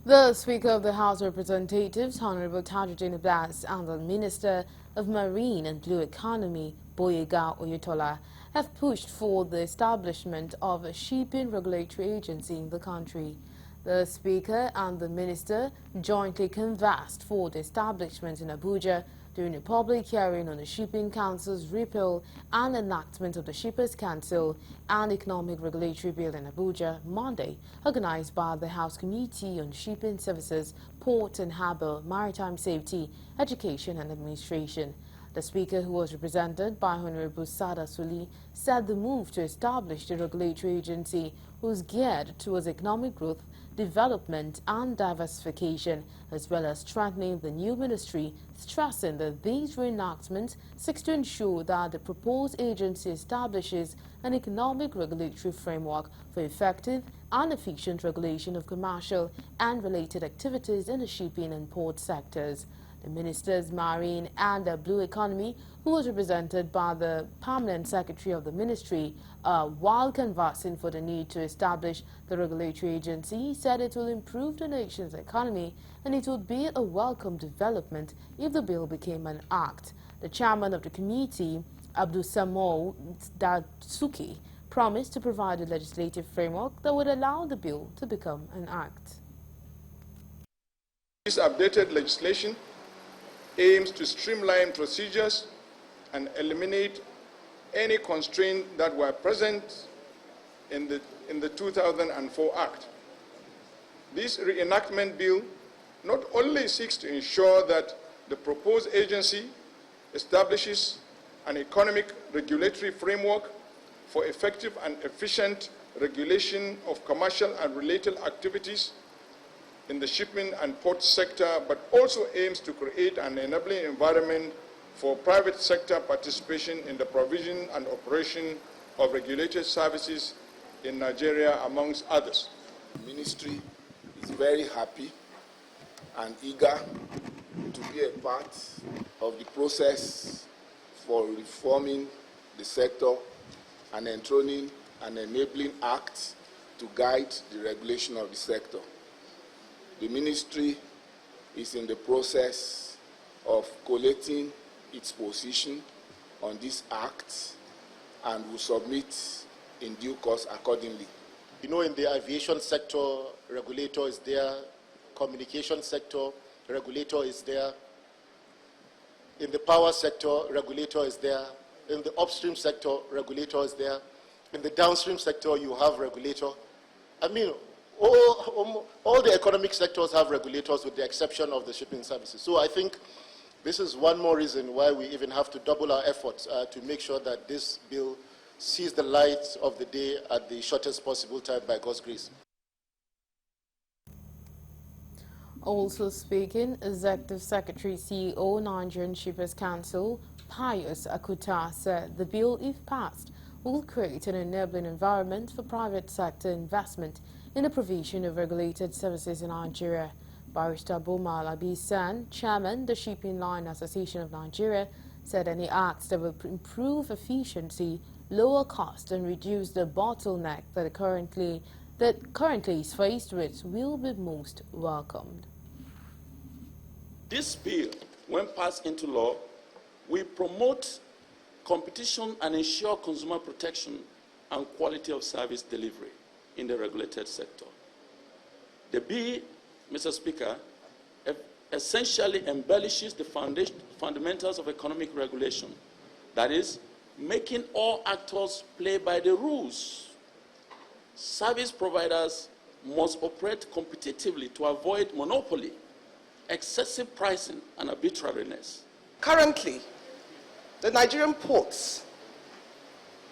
The Speaker of the House of Representatives, Honorable Tajuddin Abbas, and the Minister of Marine and Blue Economy, Boyega Oyetola, have pushed for the establishment of a shipping regulatory agency in the country. The Speaker and the Minister jointly canvassed for the establishment in Abuja during a public hearing on the Shipping Council's repeal and enactment of the Shippers Council and Economic Regulatory Bill in Abuja Monday, organized by the House Committee on Shipping Services, Port and Harbour, Maritime Safety, Education and Administration. The Speaker, who was represented by Honorable Sada Suli, said the move to establish the regulatory agency was geared towards economic growth, development and diversification, as well as strengthening the new ministry, stressing that these reenactments seeks to ensure that the proposed agency establishes an economic regulatory framework for effective and efficient regulation of commercial and related activities in the shipping and port sectors. The Minister's Marine and the Blue Economy, who was represented by the Permanent Secretary of the Ministry, while canvassing for the need to establish the regulatory agency, said it will improve the nation's economy and it would be a welcome development if the bill became an act. The chairman of the committee, Abdulsamou Datsuki, promised to provide a legislative framework that would allow the bill to become an act. This updated legislation aims to streamline procedures and eliminate any constraints that were present in the 2004 Act. This reenactment bill not only seeks to ensure that the proposed agency establishes an economic regulatory framework for effective and efficient regulation of commercial and related activities in the shipping and port sector, but also aims to create an enabling environment for private sector participation in the provision and operation of regulated services in Nigeria, amongst others. The ministry is very happy and eager to be a part of the process for reforming the sector and enthroning an enabling act to guide the regulation of the sector. The ministry is in the process of collating its position on this act and will submit in due course accordingly. You know, in the aviation sector, regulator is there. Communication sector, regulator is there. In the power sector, regulator is there. In the upstream sector, regulator is there. In the downstream sector, you have regulator. I mean, all the economic sectors have regulators with the exception of the shipping services. So I think this is one more reason why we even have to double our efforts to make sure that this bill sees the light of the day at the shortest possible time by God's grace. Also speaking, Executive Secretary CEO Nigerian Shippers Council, Pius Akuta, said the bill, if passed, will create an enabling environment for private sector investment in the provision of regulated services in Nigeria. Barrister Boma Alabi-San, chairman, the Shipping Line Association of Nigeria, said any acts that will improve efficiency, lower cost and reduce the bottleneck that currently is faced with will be most welcomed. This bill, when passed into law, will promote competition and ensure consumer protection and quality of service delivery in the regulated sector. The bill, Mr. Speaker, essentially embellishes the fundamentals of economic regulation. That is, making all actors play by the rules. Service providers must operate competitively to avoid monopoly, excessive pricing, and arbitrariness. Currently, the Nigerian ports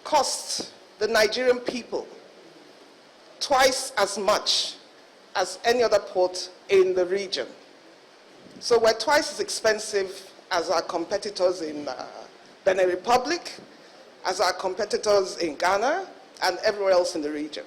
cost the Nigerian people twice as much as any other port in the region. So we're twice as expensive as our competitors in Benin Republic, as our competitors in Ghana, and everywhere else in the region.